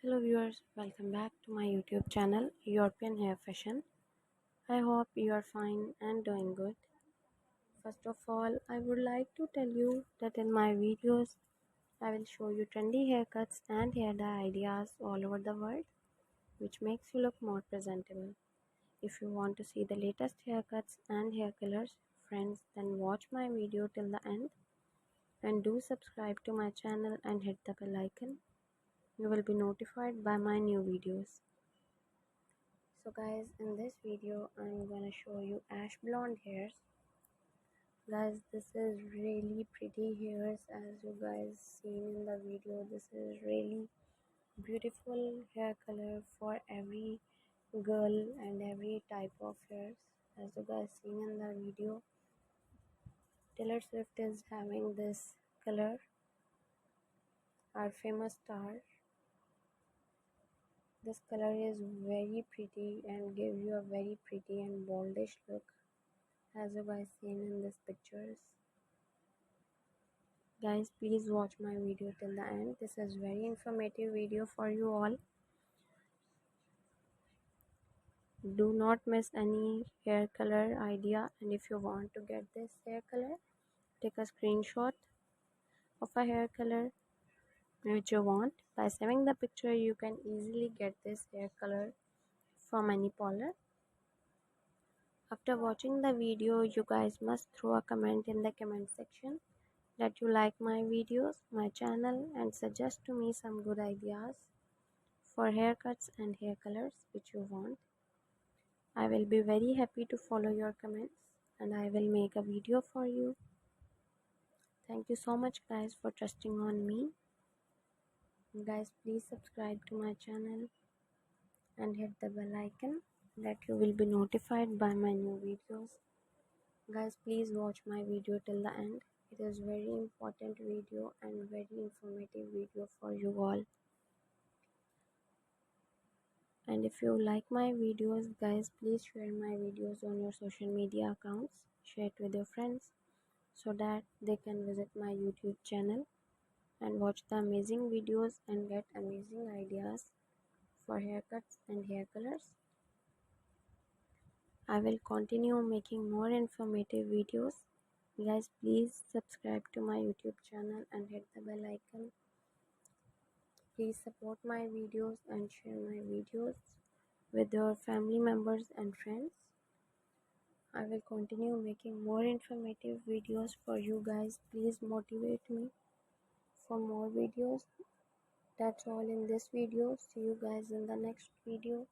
Hello viewers, welcome back to my YouTube channel European Hair Fashion. I hope you are fine and doing good. First of all, I would like to tell you that in my videos I will show you trendy haircuts and hair dye ideas all over the world which makes you look more presentable. If you want to see the latest haircuts and hair colors, friends, then watch my video till the end and do subscribe to my channel and hit the bell icon. You will be notified by my new videos. So guys, in this video I'm gonna show you ash blonde hairs. Guys, this is really pretty hairs as you guys seen in the video. This is really beautiful hair color for every girl and every type of hairs. As you guys seen in the video, Taylor Swift is having this color, our famous star. This color is very pretty and gives you a very pretty and boldish look, as you guys seen in these pictures. Guys, please watch my video till the end. This is very informative video for you all. Do not miss any hair color idea, and if you want to get this hair color, take a screenshot of a hair color which you want. By saving the picture, you can easily get this hair color from any parlor. After watching the video, you guys must throw a comment in the comment section that you like my videos, my channel, and suggest to me some good ideas for haircuts and hair colors which you want. I will be very happy to follow your comments and I will make a video for you. Thank you so much guys for trusting on me. Guys, please subscribe to my channel and hit the bell icon that you will be notified by my new videos. Guys, please watch my video till the end. It is very important video and very informative video for you all. And if you like my videos, guys, please share my videos on your social media accounts. Share it with your friends so that they can visit my YouTube channel and watch the amazing videos and get amazing ideas for haircuts and hair colors. I will continue making more informative videos. Guys, please subscribe to my YouTube channel and hit the bell icon. Please support my videos and share my videos with your family members and friends. I will continue making more informative videos for you guys. Please motivate me for more videos. That's all in this video. See you guys in the next video.